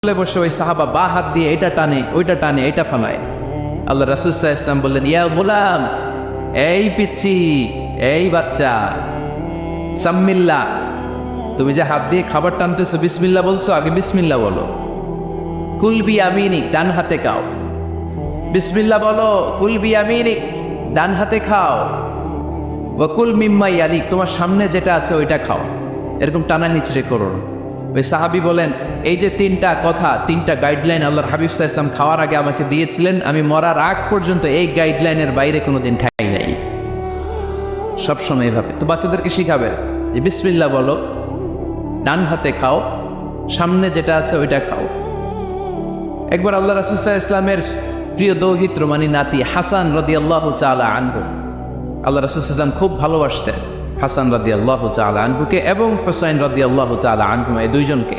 বসে ওই সাহাবা বা হাত দিয়ে এটা টানে ওইটা টানে এটা ফালায়। আল্লাহ রাসূল সাল্লাল্লাহু আলাইহি ওয়াসাল্লাম বললেন, ইয়া গোলাম, এই পিচ্ছি, এই বাচ্চা, সাম্মিল্লাহ, তুমি যে হাত দিয়ে খাবার টানতেছো বিসমিল্লাহ বলছো, আগে বিসমিল্লাহ বলো। কুল বিয়ামিনিক, ডান হাতে খাও। বিসমিল্লাহ বলো, কুল বিয়ামিনিক, ডান হাতে খাও। ওয়া কুল মিম্মা ইয়ালিক, তোমার সামনে যেটা আছে ওইটা খাও। এরকম টানা নিচড়ে করো না। ওই সাহাবী বলেন, এই যে তিনটা কথা, তিনটা গাইডলাইন আল্লাহর হাবিব সাল্লাল্লাহু আলাইহি ওয়াসাল্লাম খাওয়ার আগে আমাকে দিয়েছিলেন, আমি মরার আগ পর্যন্ত এই গাইডলাইনের বাইরে কোনোদিন খাই নাই, সবসময় এভাবে। তো বাচ্চাদেরকে শিখাবে যে বিসমিল্লাহ বলো, ডান হাতে খাও, সামনে যেটা আছে ওইটা খাও। একবার আল্লাহ রাসূল সাল্লাল্লাহু আলাইহি ওয়াসাল্লামের প্রিয় দৌহিত্র মানে নাতি হাসান রাদিয়াল্লাহু তাআলা আনহু, আল্লাহ রাসূল সাল্লাল্লাহু আলাইহি ওয়াসাল্লাম খুব ভালোবাসতেন হাসান রাদিয়াল্লাহু তাআলা আনহুকে এবং হুসাইন রাদিয়াল্লাহু তাআলা আনহু, এই দুইজনকে।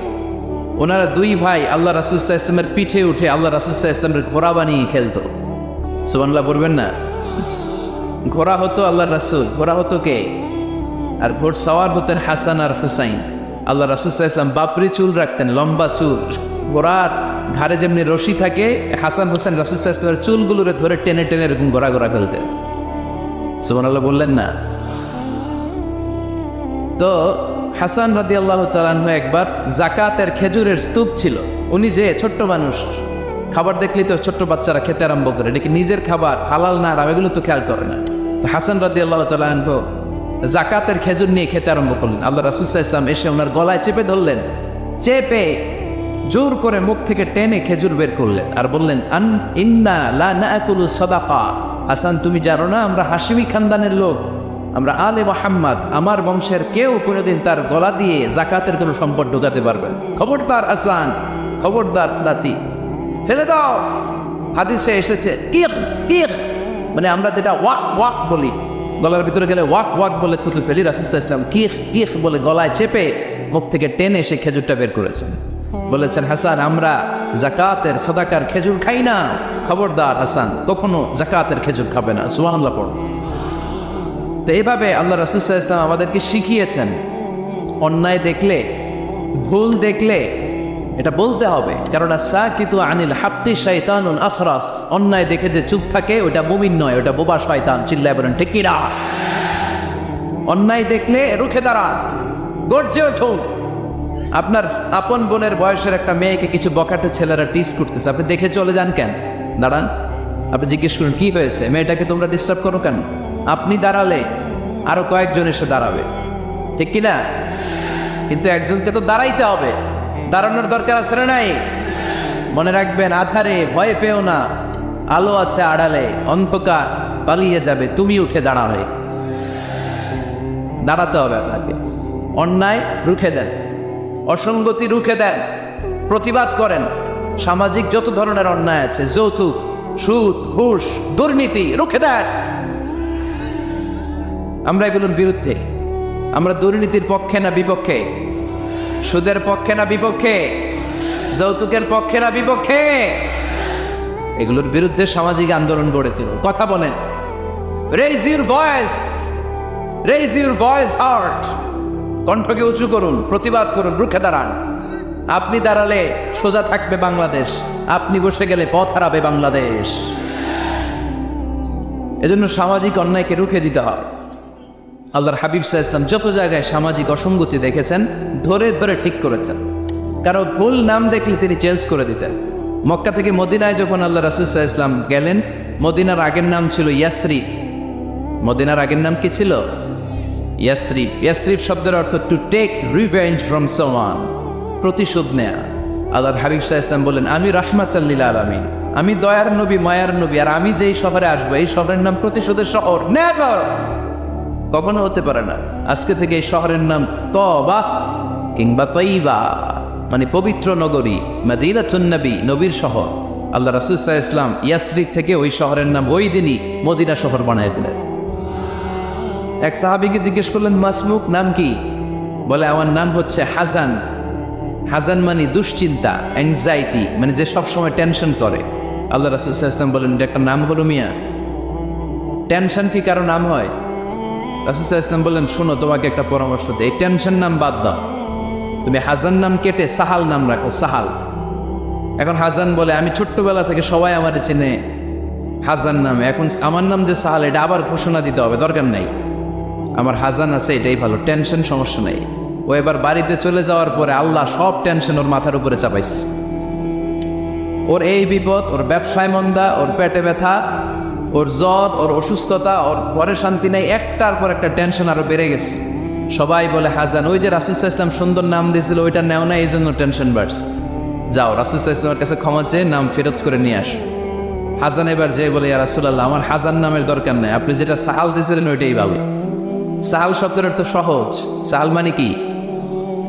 ওনারা দুই ভাই আল্লাহ রাসূল সাল্লাল্লাহু আলাইহি ওয়াসাল্লামের পিঠে উঠে আল্লাহ রাসূল সাল্লাল্লাহু আলাইহি ওয়াসাল্লামের ঘোড়া বানিয়ে খেলতো। সুবহানাল্লাহ বলবেন না? ঘোড়া হতো আল্লাহ রাসূল, ঘোড়া হতো কে? আর ঘোড় সাওয়ার হতেন হাসান আর হুসাইন। আল্লাহ রাসূল সাল্লাল্লাহু আলাইহি ওয়াসাল্লাম বাপরি চুল রাখতেন, লম্বা চুল। ঘোড়ার ঘাড়ে যেমনি রশি থাকে, হাসান হুসাইন রাসূল সাল্লাল্লাহু আলাইহি ওয়াসাল্লামের চুলগুলোরে ধরে টেনে টেনে এরকম ঘোড়া ঘোড়া ফেলতেন। সুবহানাল্লাহ বললেন না? তো হাসান রাদিয়াল্লাহু তাআলা আনহু একবার যাকাতের খেজুরের স্তূপ ছিল, উনি যে ছোট্ট মানুষ, খাবার দেখলেই তো ছোট্ট বাচ্চারা খেতে আরম্ভ করে, এটা কি নিজের খাবার, হালাল না হারাম এগুলো তো খেয়াল করে না। তো হাসান রাদিয়াল্লাহু তাআলা আনহু যাকাতের খেজুর নিয়ে খেতে আরম্ভ করলেন। আল্লাহ রাসূল সাল্লাল্লাহু আলাইহি ওয়াসাল্লাম এসে ওনার গলায় চেপে ধরলেন, চেপে জোর করে মুখ থেকে টেনে খেজুর বের করলেন আর বললেন, ইন্না লা নাকুলু সাদাকা। হাসান, তুমি জানো না আমরা হাশিমি খানদানের লোক, আমরা আলে মুহাম্মদ, আমার বংশের কেউ কোনোদিন তার গলা দিয়ে যাকাতের কোনো সম্পদ ঢোকাতে পারবে না। খবরদার হাসান, খবরদার নাতি, ফেলে দাও। হাদিসে এসেছে কিক কিক, মানে আমরা যেটা ওয়াক ওয়াক বলি, গলার ভিতরে গেলে ওয়াক ওয়াক বলে থুতু ফেলি, রাসূল সাল্লাল্লাহু আলাইহি ওয়াসাল্লাম কিক কিক বলে গলায় চেপে মুখ থেকে টেনে সে খেজুরটা বের করেছেন। বলেছেন, হাসান আমরা যাকাতের সাদাকার খেজুর খাই না, খবরদার হাসান, কখনো যাকাতের খেজুর খাবে না। সুবহানাল্লাহ পড়ো। তো এইভাবে আল্লাহ রাসূল সাল্লাল্লাহু আলাইহি ওয়াসাল্লাম আমাদেরকে শিখিয়েছেন, অন্যায় দেখলে, ভুল দেখলে এটা বলতে হবে, কারণ সাকিতু আনিল হাক্কি শাইতানুন আখরাস, অন্যায় দেখে যে চুপ থাকে ওটা মুমিন নয়, ওটা বোবা শয়তান। চিল্লায় বলেন ঠিক কি না? অন্যায় দেখলে রুখে দাঁড়ান, গর্জে ওঠুন। আপনার আপন বোনের বয়সের একটা মেয়েকে কিছু বখাটে ছেলেরা টিস করতেছে, আপনি দেখে চলে যান কেন? দাঁড়ান, আপনি জিজ্ঞেস করুন কি হয়েছে, মেয়েটাকে তোমরা ডিস্টার্ব করো কেন? আপনি দাঁড়ালে আরো কয়েকজন এসে দাঁড়াবে, ঠিক কিনা? কিন্তু একজনকে তো দাঁড়াইতে হবে, দাঁড়ানোর দরকার আছে না নাই? মনে রাখবেন, আধারে ভয় পেও না, আলো আছে আড়ালে, অন্ধকার পালিয়ে যাবে, তুমি উঠে দাঁড়াবে। দাঁড়াতে হবে আপনাকে। অন্যায় রুখে দেন, অসঙ্গতি রুখে দেন, প্রতিবাদ করেন। সামাজিক যত ধরনের অন্যায় আছে, যৌতুক, সুদ, ঘুষ, দুর্নীতি, রুখে দেন। আমরা এগুলোর বিরুদ্ধে। আমরা দুর্নীতির পক্ষে না বিপক্ষে? সুদের পক্ষে না বিপক্ষে? যৌতুকের পক্ষে না বিপক্ষে? এগুলোর বিরুদ্ধে সামাজিক আন্দোলন গড়ে তুলুন। কথা বলেন, raise your voice, raise your voice heart, কণ্ঠকে উঁচু করুন, প্রতিবাদ করুন, রুখে দাঁড়ান। আপনি দাঁড়ালে সোজা থাকবে বাংলাদেশ, আপনি বসে গেলে পথ হারাবে বাংলাদেশ। এজন্য সামাজিক অন্যায়কে রুখে দিতে হয়। আল্লাহর হাবিব সাল্লাল্লাহু আলাইহি ওয়াসাল্লাম যত জায়গায় সামাজিক অসঙ্গতি দেখেছেন, ধরে ধরে ঠিক করেছেন। কারো ভুল নাম দেখলে তিনি চেঞ্জ করে দিতেন। মক্কা থেকে মদিনায় যখন আল্লাহ রাসূল সাল্লাল্লাহু আলাইহি ওয়াসাল্লাম গেলেন, মদিনার আগের নাম ছিল ইয়াসরিব। মদিনার আগের নাম কি ছিল? ইয়াসরিব। ইয়াসরিব শব্দের অর্থ to take revenge from someone, প্রতিশোধ নেয়া। আল্লাহর হাবিব সাল্লাল্লাহু আলাইহি ওয়াসাল্লাম বলেন, আমি রাহমাতাল লিল আলামিন, আমি দয়ার নবী, মায়ার নবী, আর আমি যেই শহরে আসবো এই শহরের নাম প্রতিশোধের শহর। নেভার, কখনো হতে পারে না। আজকে থেকে এই শহরের নাম তবা কিংবা তৈবা, মানে পবিত্র নগরী, মদিনাতুন নবী, নবীর শহর। আল্লাহ রাসূল সাল্লাল্লাহু আলাইহি ওয়াসাল্লাম ইয়াসরিব থেকে ওই শহরের নাম ওই দিনই মদিনা শহর বানিয়ে দিলেন। এক সাহাবীকে জিজ্ঞেস করলেন, মাসমুক, নাম কি? বলে, আমার নাম হচ্ছে হাজান। হাজান মানে দুশ্চিন্তা, অ্যাংজাইটি, মানে যে সবসময় টেনশন করে। আল্লাহ রাসূল সাল্লাল্লাহু আলাইহি ওয়াসাল্লাম বলেন, এটা একটা নাম হলো মিয়া? টেনশন কি কারো নাম হয়? রাসূল সাল্লাল্লাহু আলাইহি ওয়াসাল্লাম বললেন, শোনো, তোমাকে একটা পরামর্শ দেই, এই টেনশন নাম বাদ দাও, তুমি হাজান নাম কেটে সাহাল নাম রাখো। সাহাল, এখন হাসান বলে আমি ছোট্টবেলা থেকে সবাই আমার চেনে হাসান নামে, এখন আমার নাম যে সাহাল এটা আবার ঘোষণা দিতে হবে, দরকার নাই, আমার হাসান আছে এটাই ভালো, টেনশন সমস্যা নেই। ও এবার বাড়িতে চলে যাওয়ার পরে আল্লাহ সব টেনশন ওর মাথার উপরে চাপাইছে। ওর এই বিপদ, ওর ব্যবসায় মন্দা, ওর পেটে ব্যথা, ওর জ্বর, ওর অসুস্থতা, ওর ঘরে শান্তি নেই, একটার পর একটা টেনশন আরো বেড়ে গেছে। সবাই বলে হাসান ওই যে রাসূল সাল্লাল্লাহু আলাইহি ওয়াসাল্লাম সুন্দর নাম দিয়েছিল ওইটা নেও না, এই জন্য টেনশন বাড়ছে, যাও রাসূল সাল্লাল্লাহু আলাইহি ওয়াসাল্লামের কাছে ক্ষমা চেয়ে নাম ফেরত করে নিয়ে আসো। হাসান এবার যে বলে ইয়া রাসূলুল্লাহ আমার হাসান নামের দরকার নেই, আপনি যেটা সাহাল দিয়েছিলেন ওইটাই ভালো। সাহাল শব্দের তো সহজ, সাহাল মানে কি?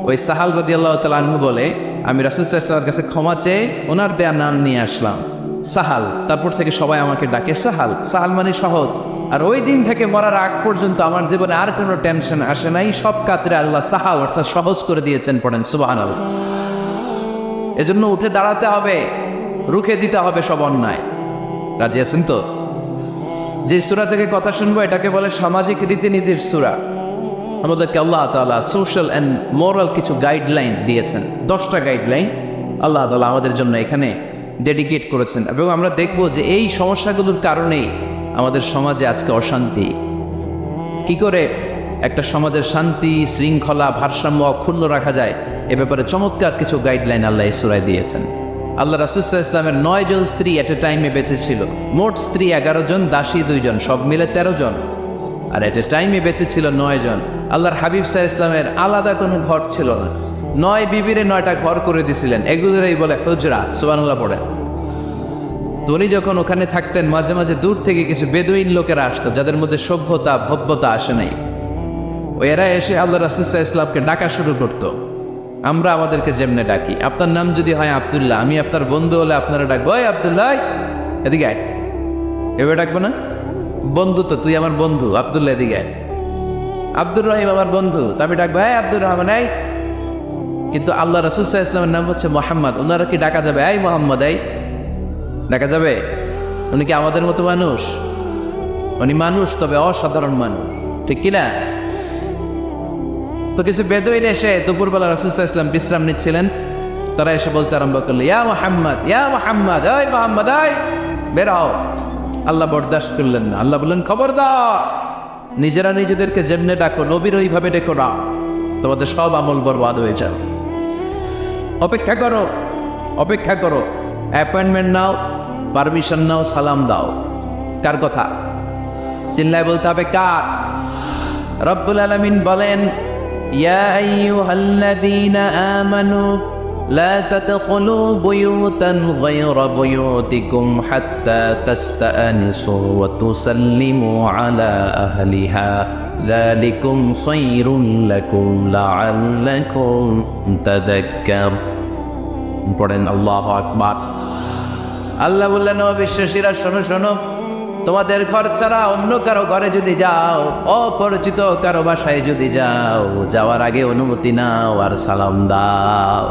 ওই সাহাল রাদিয়াল্লাহু তাআলা আনহু বলে আমি রাসূল সাল্লাল্লাহু আলাইহি ওয়াসাল্লামের কাছে ক্ষমা চেয়ে ওনার দেয়া নাম নিয়ে আসলাম সাহাল, তারপর থেকে সবাই আমাকে ডাকে সাহাল। সাহাল মানে সহজ। আর ওই দিন থেকে মরার আগ পর্যন্ত আমার জীবনে আর কোনো টেনশন আসে নাই, সব কাজে আল্লাহ সাহাল অর্থাৎ সহজ করে দিয়েছেন, পড়েন সুবহানাল্লাহ। এজন্য উঠে দাঁড়াতে হবে, রুখে দিতে হবে সব অন্যায়। রাজি আছেন তো? যে সূরা থেকে কথা শুনবো এটাকে বলে সামাজিক রীতিনীতির সূরা। আমাদেরকে আল্লাহ তাআলা সোশ্যাল অ্যান্ড মোরাল কিছু গাইডলাইন দিয়েছেন, 10টা গাইডলাইন আল্লাহ তাআলা আমাদের জন্য এখানে ডেডিকেট করেছেন। এবং আমরা দেখব যে এই সমস্যাগুলোর কারণেই আমাদের সমাজে আজকে অশান্তি। কি করে একটা সমাজের শান্তি, শৃঙ্খলা, ভারসাম্য অক্ষুণ্ণ রাখা যায় এ ব্যাপারে চমৎকার কিছু গাইডলাইন আল্লাহ এই সূরায় দিয়েছেন। আল্লাহ রাসূল সাল্লাল্লাহু আলাইহি ওয়াসাল্লামের 9 জন স্ত্রী এট এ টাইমে বেঁচে ছিল, মোট স্ত্রী 11 জন, দাসী 2 জন, সব মিলে 13 জন, আর এট এ টাইমে বেঁচে ছিল 9 জন। আল্লাহর হাবিব সাল্লাল্লাহু আলাইহি ওয়াসাল্লামের আলাদা কোনো ঘর ছিল না, 9 বিবিরে 9টা ঘর করে দিয়েছিলেন, এগুলোরই বলে হুজরা। সুবহানাল্লাহ পড়ে। তো উনি যখন ওখানে থাকতেন মাঝে মাঝে দূর থেকে কিছু বেদুইন লোকেরা আসতো যাদের মধ্যে সভ্যতা ভব্যতা আসে নাই। এরা এসে আল্লাহ রাসূল সাল্লাল্লাহু আলাইহি ওয়াসাল্লামকে ডাকা শুরু করতো। আমরা আমাদেরকে যেমনে ডাকি, আপনার নাম যদি হয় আব্দুল্লাহ, আমি আপনার বন্ধু হলে আপনারা ডাকবো ওই আব্দুল্লাহ এদিকে আয়, এভাবে ডাকবো না? বন্ধু তো, তুই আমার বন্ধু আব্দুল্লাহ এদিকে আয়। আব্দুর রহিম আমার বন্ধু, তো আমি ডাকবো এই আব্দুর রহমান এই। কিন্তু আল্লাহ রাসূল সাল্লাল্লাহু আলাইহি ওয়াসাল্লামের নাম হচ্ছে মুহাম্মদ, ওনারা কি ডাকা যাবে এই মুহাম্মদ এই? দেখা যাবে? উনি কি আমাদের মতো মানুষ? উনি মানুষ, তবে অসাধারণ মানুষ, ঠিক কিনা? তো কিছু বেদুইন এসে দুপুরবেলা রাসূল সাল্লাল্লাহু আলাইহি ওয়াসাল্লাম বিশ্রাম নিচ্ছিলেন, তারা এসে বলতে আরম্ভ করলো ইয়া মুহাম্মদ, ইয়া মুহাম্মদ, এই মুহাম্মদ এই বের হও। আল্লাহ বরদাস্ত করলেন না, আল্লাহ বললেন খবরদার, নিজেরা নিজেদেরকে যেমনে ডাকো নবীর ওইভাবে ডেকো না, তোমাদের সব আমল বরবাদ হয়ে যাবে। অপেক্ষা করো, অপেক্ষা করো, অ্যাপয়েন্টমেন্ট নাও, পারমিশন নাও, সালাম দাও। কার কথা? চিল্লায় বলতে হবে কার? রব্বুল আলামিন বলেন ইয়া আইয়ুহাল্লাযীনা আমানু লা তাদখুলু বুয়ুতান গায়রা বুয়ুতিকুম হাত্তা তাস্তানিসু ওয়া তুসাল্লিমু আলা আহলিহা যালিকুম খায়রুন লাকুম লাআল্লাকুম তাযাক্কারুন। পড়েন আল্লাহু আকবার। আল্লাহ বললেন ও বিশ্বাসীরা শোনো শোনো, তোমাদের ঘর ছাড়া অন্য কারো ঘরে যদি যাও, অপরিচিত কারো বাসায় যদি যাও, যাওয়ার আগে অনুমতি নাও আর সালাম দাও।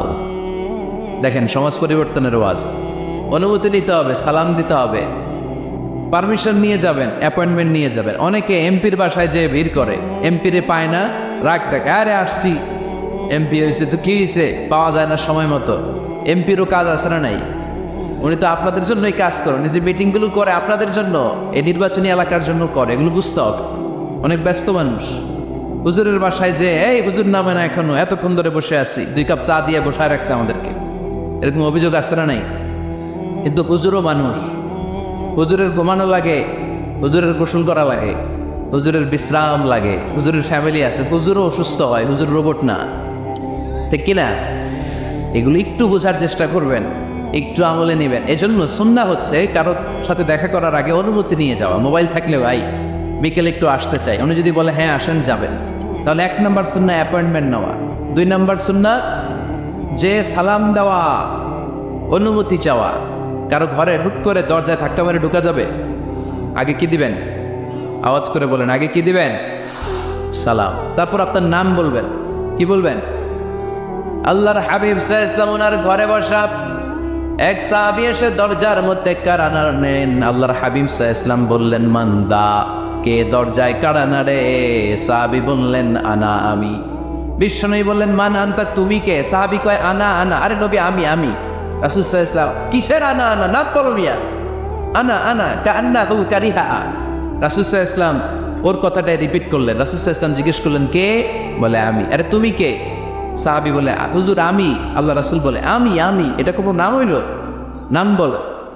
দেখেন সমাজ পরিবর্তনের ওয়াজ, অনুমতি নিতে হবে, সালাম দিতে হবে, পারমিশন নিয়ে যাবেন, অ্যাপয়েন্টমেন্ট নিয়ে যাবেন। অনেকে এমপির বাসায় যেয়ে ভিড় করে, এমপিরে পায় না, রাগ থাকে, আরে আসছি এমপি হয়েছে তো কি হয়েছে, পাওয়া যায় না সময় মতো। এমপিরও কাজ আছে না নাই? উনি তো আপনাদের জন্যই কাজ করেন, নিজে মিটিংগুলো করে আপনাদের জন্য, এই নির্বাচনী এলাকার জন্য করে, এগুলো বুঝতে হবে। অনেক ব্যস্ত মানুষ হুজুরের বাসায় যে এই হুজুর নামে না এখনো, এতক্ষণ ধরে বসে আছি, 2 কাপ চা দিয়ে বসায় রাখছে আমাদেরকে, এরকম অভিযোগ আছে না নাই? কিন্তু হুজুরও মানুষ, হুজুরের ঘুমানো লাগে, হুজুরের গোসল করা লাগে, হুজুরের বিশ্রাম লাগে, হুজুরের ফ্যামিলি আছে, হুজুরও অসুস্থ হয়, হুজুর রোবট না, ঠিক কিনা? এগুলো একটু বোঝার চেষ্টা করবেন, একটু আমলে নেবেন। এজন্য সুন্নাহ হচ্ছে কারোর সাথে দেখা করার আগে অনুমতি নিয়ে যাওয়া। মোবাইল থাকলে ভাই বিকেলে একটু আসতে চাই, উনি যদি বলে হ্যাঁ আসেন যাবেন, তাহলে 1 নম্বর সুন্নাহ অ্যাপয়েন্টমেন্ট নেওয়া। 2 নম্বর সুন্নাহ যে সালাম দেওয়া, অনুমতি চাওয়া। কারো ঘরে হুট করে দরজায় ধাক্কা মেরে ঢুকা যাবে? আগে কি দিবেন? আওয়াজ করে বলেন, আগে কি দিবেন? সালাম। তারপর আপনার নাম বলবেন। কি বলবেন? আল্লাহর হাবিব সাল্লাল্লাহু আলাইহি ওয়াসাল্লাম ওনার ঘরে বসা, এক সাহাবী এসে দরজার মধ্যে কারানার নেন। আল্লাহর হাবিব সাল্লাল্লাহু আলাইহি ওয়াসাল্লাম বললেন মান্দা, কে দরজায় কারানা রে? সাহাবী বললেন আনা, আমি। বিশ্বনবী বললেন মান আনতা, তুমি কে? সাহাবী কয় আনা আনা। আরে নবী আমি। রাসূল সাল্লাল্লাহু আলাইহি ওয়াসাল্লাম, কিসের আনা আনা, নাম বলো মিয়া, আনা আনা কান্নাহু কারিহা। রাসূল সাল্লাল্লাহু আলাইহি ওয়াসাল্লাম ওর কথাটাই রিপিট করলেন। রাসূল সাল্লাল্লাহু আলাইহি ওয়াসাল্লাম জিজ্ঞেস করলেন, কে? বলে আমি। আরে তুমি কে? সাহাবী বলে, হুজুর আমি। আল্লাহ রাসূল বলে, আমি। এটা কোনো নাম হইল? নাম বলো।